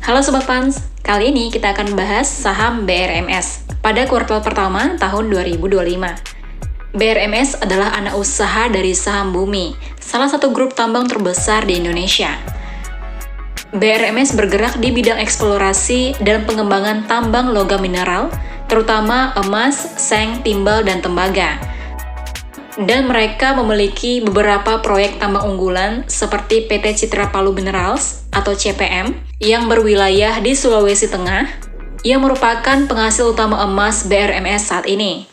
Halo Sobat Pans, kali ini kita akan membahas saham BRMS pada kuartal pertama tahun 2025. BRMS adalah anak usaha dari saham Bumi, salah satu grup tambang terbesar di Indonesia. BRMS bergerak di bidang eksplorasi dan pengembangan tambang logam mineral, terutama emas, seng, timbal, dan tembaga. Dan mereka memiliki beberapa proyek tambang unggulan seperti PT Citra Palu Minerals atau CPM yang berwilayah di Sulawesi Tengah yang merupakan penghasil utama emas BRMS saat ini.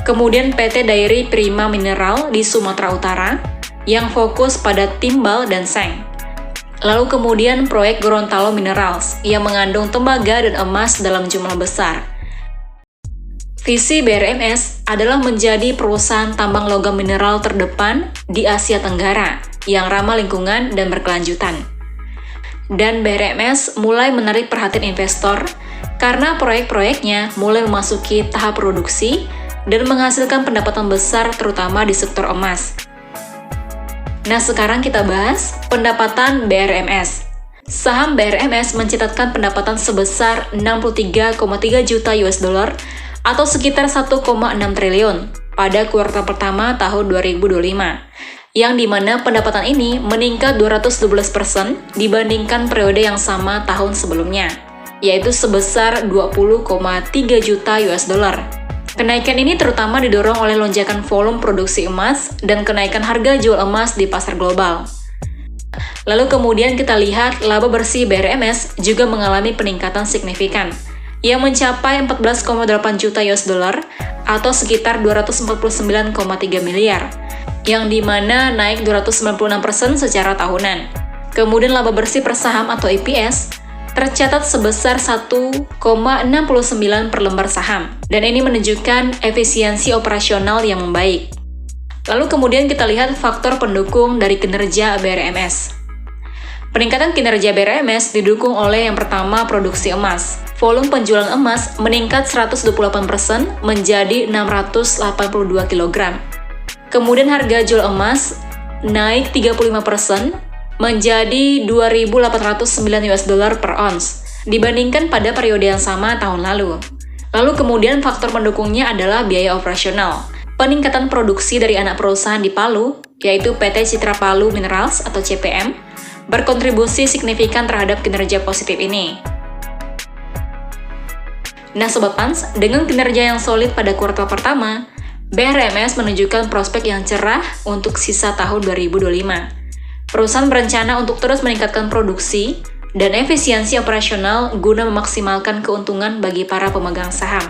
Kemudian PT Dairy Prima Mineral di Sumatera Utara yang fokus pada timbal dan seng. Lalu kemudian proyek Gorontalo Minerals yang mengandung tembaga dan emas dalam jumlah besar. Visi BRMS adalah menjadi perusahaan tambang logam mineral terdepan di Asia Tenggara yang ramah lingkungan dan berkelanjutan. Dan BRMS mulai menarik perhatian investor karena proyek-proyeknya mulai memasuki tahap produksi dan menghasilkan pendapatan besar terutama di sektor emas. Nah, sekarang kita bahas pendapatan BRMS. Saham BRMS mencatatkan pendapatan sebesar 63,3 juta US dollar atau sekitar 1,6 triliun pada kuartal pertama tahun 2025, yang dimana pendapatan ini meningkat 212% dibandingkan periode yang sama tahun sebelumnya, yaitu sebesar 20,3 juta US dollar. Kenaikan ini terutama didorong oleh lonjakan volume produksi emas dan kenaikan harga jual emas di pasar global. Lalu kemudian kita lihat laba bersih BRMS juga mengalami peningkatan signifikan, yang mencapai 14,8 juta US dollar atau sekitar 249,3 miliar, yang dimana naik 296% secara tahunan. Kemudian laba bersih per saham atau EPS tercatat sebesar 1,69 per lembar saham, dan ini menunjukkan efisiensi operasional yang membaik. Lalu kemudian kita lihat faktor pendukung dari kinerja BRMS. Peningkatan kinerja BRMS didukung oleh yang pertama produksi emas. Volume penjualan emas meningkat 128% menjadi 682 kg. Kemudian harga jual emas naik 35% menjadi 2.809 US dollar per ons dibandingkan pada periode yang sama tahun lalu. Lalu kemudian faktor pendukungnya adalah biaya operasional. Peningkatan produksi dari anak perusahaan di Palu, yaitu PT Citra Palu Minerals atau CPM, berkontribusi signifikan terhadap kinerja positif ini. Nah Sobat Pans, dengan kinerja yang solid pada kuartal pertama, BRMS menunjukkan prospek yang cerah untuk sisa tahun 2025. Perusahaan berencana untuk terus meningkatkan produksi dan efisiensi operasional guna memaksimalkan keuntungan bagi para pemegang saham.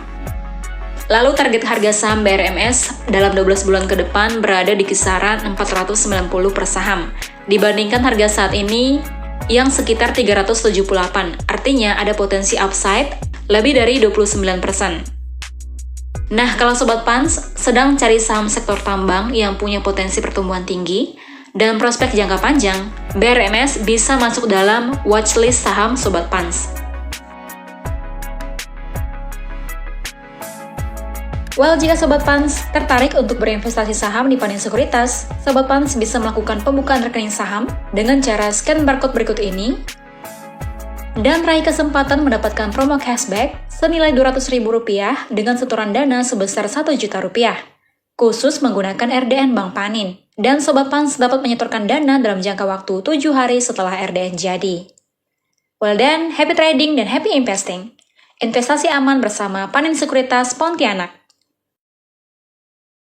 Lalu target harga saham BRMS dalam 12 bulan ke depan berada di kisaran 490 per saham, dibandingkan harga saat ini yang sekitar 378, artinya ada potensi upside lebih dari 29%. Nah, kalau Sobat Pans sedang cari saham sektor tambang yang punya potensi pertumbuhan tinggi dan prospek jangka panjang, BRMS bisa masuk dalam watchlist saham Sobat Pans. Well, jika Sobat Pans tertarik untuk berinvestasi saham di Panin Sekuritas, Sobat Pans bisa melakukan pembukaan rekening saham dengan cara scan barcode berikut ini dan raih kesempatan mendapatkan promo cashback senilai Rp200.000 dengan setoran dana sebesar Rp1 juta, khusus menggunakan RDN Bank Panin. Dan Sobat Pans dapat menyetorkan dana dalam jangka waktu 7 hari setelah RDN jadi. Well then, happy trading dan happy investing. Investasi aman bersama Panin Sekuritas Pontianak.